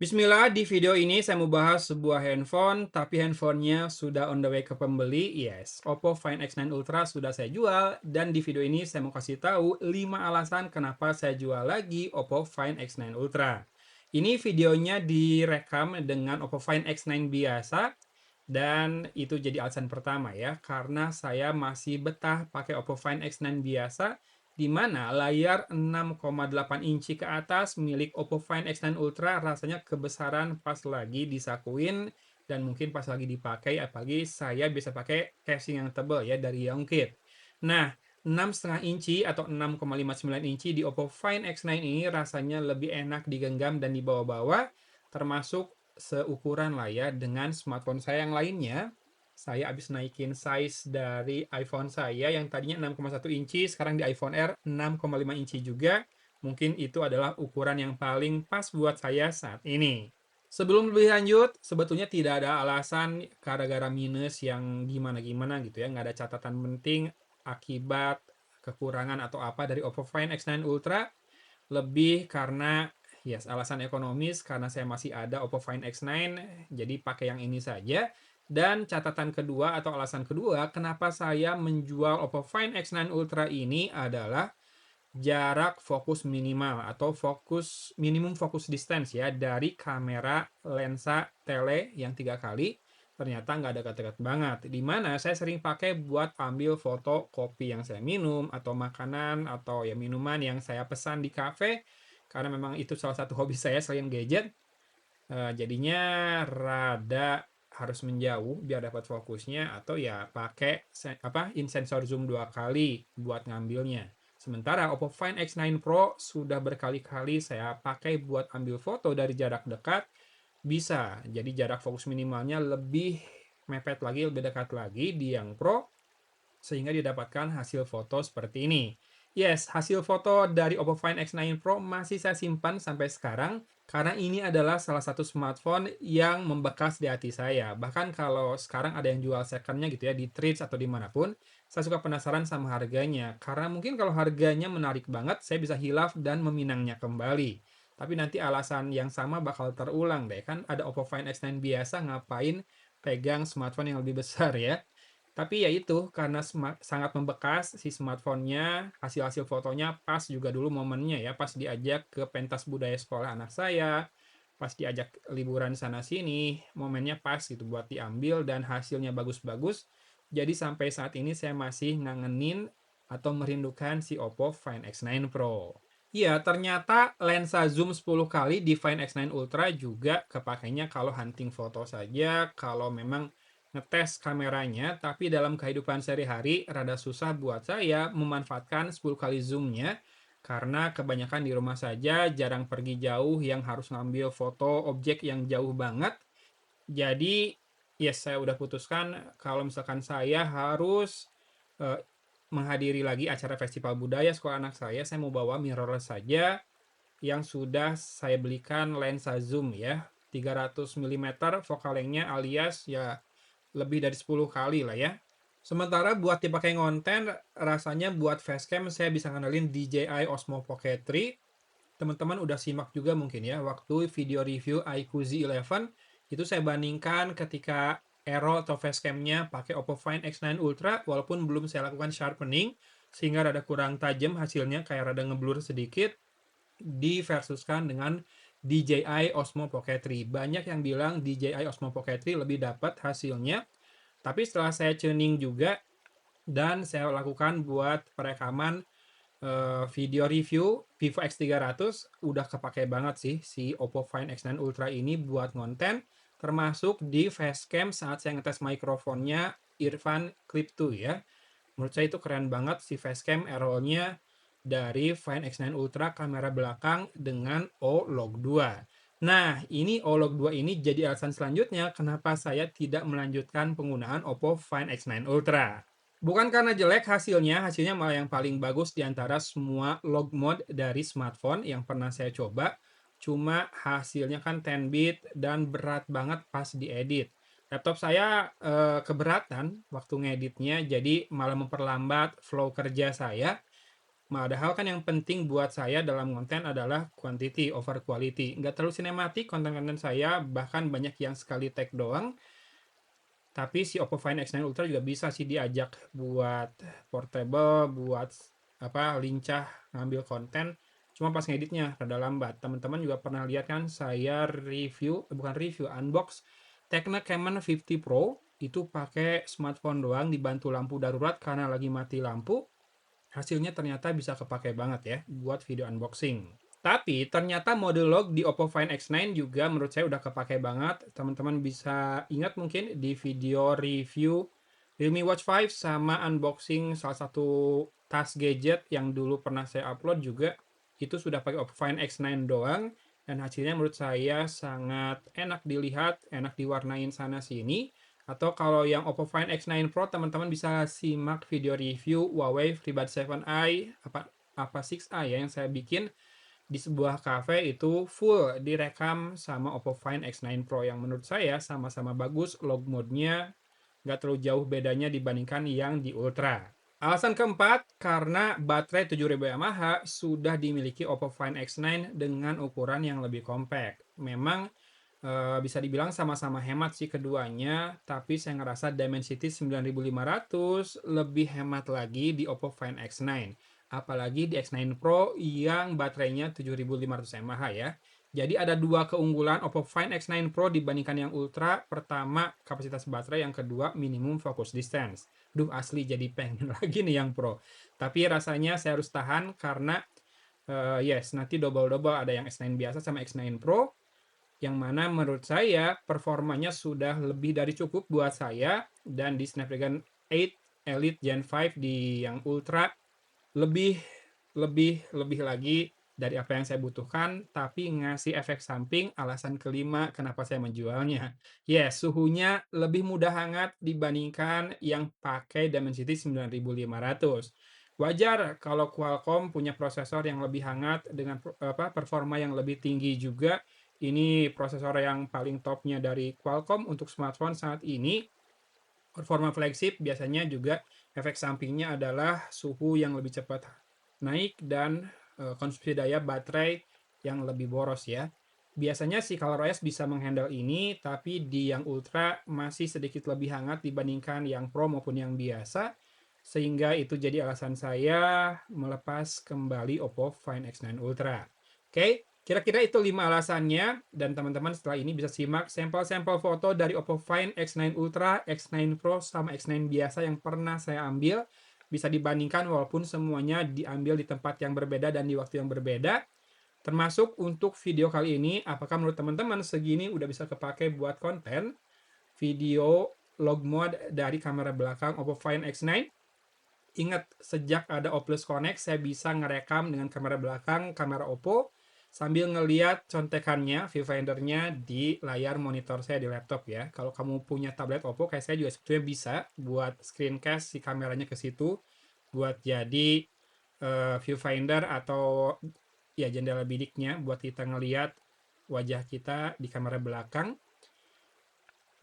Bismillah, di video ini saya mau bahas sebuah handphone, tapi handphonenya sudah on the way ke pembeli. Yes, Oppo Find X9 Ultra sudah saya jual, dan di video ini saya mau kasih tahu 5 alasan kenapa saya jual lagi Oppo Find X9 Ultra. Ini videonya direkam dengan Oppo Find X9 biasa, dan itu jadi alasan pertama ya, karena saya masih betah pakai Oppo Find X9 biasa, di mana layar 6,8 inci ke atas milik Oppo Find X9 Ultra rasanya kebesaran pas lagi disakuin dan mungkin pas lagi dipakai, apalagi saya bisa pakai casing yang tebal ya dari Yongkit. Nah, 6,5 inci atau 6,59 inci di Oppo Find X9 ini rasanya lebih enak digenggam dan dibawa-bawa, termasuk seukuran lah ya dengan smartphone saya yang lainnya. Saya habis naikin size dari iPhone saya yang tadinya 6,1 inci, sekarang di iPhone R 6,5 inci juga. Mungkin itu adalah ukuran yang paling pas buat saya saat ini. Sebelum lebih lanjut, sebetulnya tidak ada alasan gara-gara minus yang gimana-gimana gitu ya. Nggak ada catatan penting akibat kekurangan atau apa dari Oppo Find X9 Ultra. Lebih karena yes, alasan ekonomis karena saya masih ada Oppo Find X9, jadi pakai yang ini saja. Dan catatan kedua atau alasan kedua, kenapa saya menjual Oppo Find X9 Ultra ini adalah jarak fokus minimal atau minimum fokus distance ya dari kamera lensa tele yang 3 kali ternyata nggak dekat-dekat banget. Di mana saya sering pakai buat ambil foto kopi yang saya minum atau makanan atau ya minuman yang saya pesan di kafe karena memang itu salah satu hobi saya selain gadget. Jadinya rada harus menjauh biar dapat fokusnya atau ya pakai in sensor zoom 2 kali buat ngambilnya. Sementara Oppo Find X9 Pro sudah berkali-kali saya pakai buat ambil foto dari jarak dekat, bisa. Jadi jarak fokus minimalnya lebih mepet lagi, lebih dekat lagi di yang Pro, sehingga didapatkan hasil foto seperti ini. Yes, hasil foto dari Oppo Find X9 Pro masih saya simpan sampai sekarang karena ini adalah salah satu smartphone yang membekas di hati saya. Bahkan kalau sekarang ada yang jual second-nya gitu ya di Trades atau dimanapun, saya suka penasaran sama harganya. Karena mungkin kalau harganya menarik banget, saya bisa hilaf dan meminangnya kembali. Tapi nanti alasan yang sama bakal terulang deh. Kan ada Oppo Find X9 biasa, ngapain pegang smartphone yang lebih besar ya. Tapi ya itu, karena sangat membekas si smartphone-nya, hasil-hasil fotonya pas juga dulu momennya ya, pas diajak ke pentas budaya sekolah anak saya, pas diajak liburan sana-sini, momennya pas gitu buat diambil dan hasilnya bagus-bagus. Jadi sampai saat ini saya masih ngangenin atau merindukan si Oppo Find X9 Pro. Iya, ternyata lensa zoom 10 kali di Find X9 Ultra juga kepakainya kalau hunting foto saja, kalau memang ngetes kameranya, tapi dalam kehidupan sehari-hari rada susah buat saya memanfaatkan 10 kali zoom-nya karena kebanyakan di rumah saja, jarang pergi jauh yang harus ngambil foto objek yang jauh banget. Jadi, yes, saya udah putuskan kalau misalkan saya harus eh, menghadiri lagi acara festival budaya sekolah anak saya mau bawa mirrorless saja yang sudah saya belikan lensa zoom ya, 300 mm focal length-nya alias ya lebih dari 10 kali lah ya. Sementara buat dipakai ngonten, rasanya buat facecam saya bisa ngandelin DJI Osmo Pocket 3. Teman-teman udah simak juga mungkin ya, waktu video review iQOO Z11, itu saya bandingkan ketika Aero atau facecam-nya pakai Oppo Find X9 Ultra, walaupun belum saya lakukan sharpening, sehingga rada kurang tajam hasilnya, kayak rada ngeblur sedikit, diversuskan dengan DJI Osmo Pocket 3. Banyak yang bilang DJI Osmo Pocket 3 lebih dapat hasilnya, tapi setelah saya tuning juga dan saya lakukan buat perekaman video review Vivo X300, udah kepake banget sih si Oppo Find X9 Ultra ini buat konten, termasuk di facecam saat saya ngetes mikrofonnya Irfan Clip 2 ya. Menurut saya itu keren banget si facecam errornya dari Find X9 Ultra kamera belakang dengan O-Log 2. Nah, ini O-Log 2 ini jadi alasan selanjutnya kenapa saya tidak melanjutkan penggunaan Oppo Find X9 Ultra. Bukan karena jelek hasilnya malah yang paling bagus di antara semua log mode dari smartphone yang pernah saya coba. Cuma hasilnya kan 10-bit dan berat banget pas diedit. Laptop saya keberatan waktu ngeditnya, jadi malah memperlambat flow kerja saya. Padahal kan yang penting buat saya dalam konten adalah quantity over quality. Nggak terlalu sinematik konten-konten saya, bahkan banyak yang sekali take doang. Tapi si Oppo Find X9 Ultra juga bisa sih diajak buat portable, buat lincah ngambil konten. Cuma pas ngeditnya rada lambat. Teman-teman juga pernah lihat kan saya bukan review, unbox Tecno Camon 50 Pro itu pakai smartphone doang dibantu lampu darurat karena lagi mati lampu. Hasilnya ternyata bisa kepakai banget ya buat video unboxing. Tapi ternyata mode log di Oppo Find X9 juga menurut saya udah kepakai banget. Teman-teman bisa ingat mungkin di video review Realme Watch 5 sama unboxing salah satu tas gadget yang dulu pernah saya upload juga itu sudah pakai Oppo Find X9 doang dan hasilnya menurut saya sangat enak dilihat, enak diwarnain sana sini. Atau kalau yang Oppo Find X9 Pro teman-teman bisa simak video review Huawei FreeBuds 7i 6i ya yang saya bikin di sebuah cafe itu full direkam sama Oppo Find X9 Pro yang menurut saya sama-sama bagus, log mode-nya nggak terlalu jauh bedanya dibandingkan yang di Ultra. Alasan keempat, karena baterai 7000 mAh sudah dimiliki Oppo Find X9 dengan ukuran yang lebih compact. Memang bisa dibilang sama-sama hemat sih keduanya, tapi saya ngerasa Dimensity 9500 lebih hemat lagi di Oppo Find X9. Apalagi di X9 Pro yang baterainya 7500 mAh ya. Jadi ada dua keunggulan Oppo Find X9 Pro dibandingkan yang Ultra. Pertama, kapasitas baterai, yang kedua, minimum focus distance. Duh, asli jadi pengen lagi nih yang Pro. Tapi rasanya saya harus tahan karena yes, nanti double-double ada yang X9 biasa sama X9 Pro yang mana menurut saya performanya sudah lebih dari cukup buat saya, dan di Snapdragon 8 Elite Gen 5 di yang Ultra lebih lebih lagi dari apa yang saya butuhkan, tapi ngasih efek samping. Alasan kelima kenapa saya menjualnya. Yes, suhunya lebih mudah hangat dibandingkan yang pakai Dimensity 9500. Wajar kalau Qualcomm punya prosesor yang lebih hangat dengan performa yang lebih tinggi juga. Ini prosesor yang paling topnya dari Qualcomm untuk smartphone saat ini. Performa flagship biasanya juga efek sampingnya adalah suhu yang lebih cepat naik dan konsumsi daya baterai yang lebih boros ya. Biasanya si ColorOS bisa menghandle ini, tapi di yang Ultra masih sedikit lebih hangat dibandingkan yang Pro maupun yang biasa, sehingga itu jadi alasan saya melepas kembali Oppo Find X9 Ultra. Oke, kira-kira itu 5 alasannya, dan teman-teman setelah ini bisa simak sampel-sampel foto dari Oppo Find X9 Ultra, X9 Pro, sama X9 biasa yang pernah saya ambil. Bisa dibandingkan walaupun semuanya diambil di tempat yang berbeda dan di waktu yang berbeda. Termasuk untuk video kali ini, apakah menurut teman-teman segini udah bisa kepakai buat konten video log mode dari kamera belakang Oppo Find X9? Ingat, sejak ada Oculus Connect, saya bisa ngerekam dengan kamera belakang, kamera Oppo, sambil ngeliat contekannya, viewfinder-nya di layar monitor saya di laptop ya. Kalau kamu punya tablet Oppo, kayak saya juga sebetulnya bisa buat screencast si kameranya ke situ, buat jadi viewfinder atau ya jendela bidiknya, buat kita ngeliat wajah kita di kamera belakang.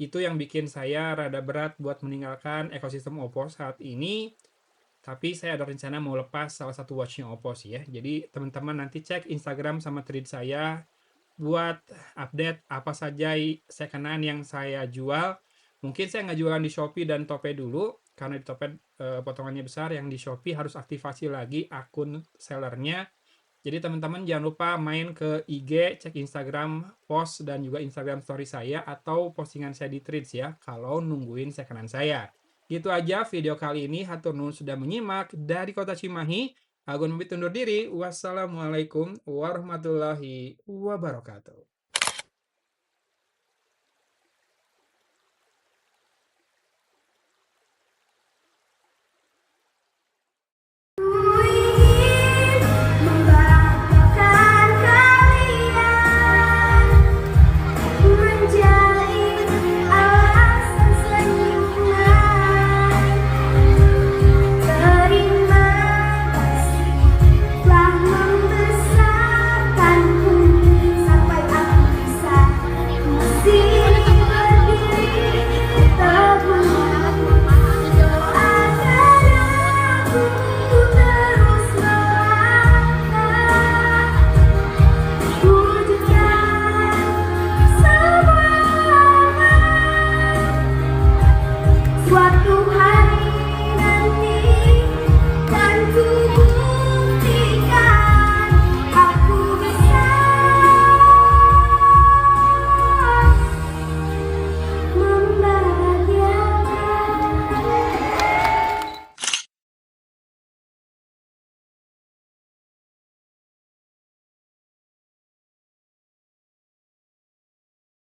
Itu yang bikin saya rada berat buat meninggalkan ekosistem Oppo saat ini. Tapi saya ada rencana mau lepas salah satu watch-nya Oppo sih ya. Jadi teman-teman nanti cek Instagram sama thread saya buat update apa saja second hand yang saya jual. Mungkin saya nggak jualan di Shopee dan Topee dulu, karena di Topee potongannya besar, yang di Shopee harus aktifasi lagi akun sellernya. Jadi teman-teman jangan lupa main ke IG, cek Instagram post dan juga Instagram story saya atau postingan saya di threads ya, kalau nungguin second hand saya. Gitu aja video kali ini. Hatur nuhun sudah menyimak. Dari Kota Cimahi, Agun pamit undur diri. Wassalamualaikum warahmatullahi wabarakatuh.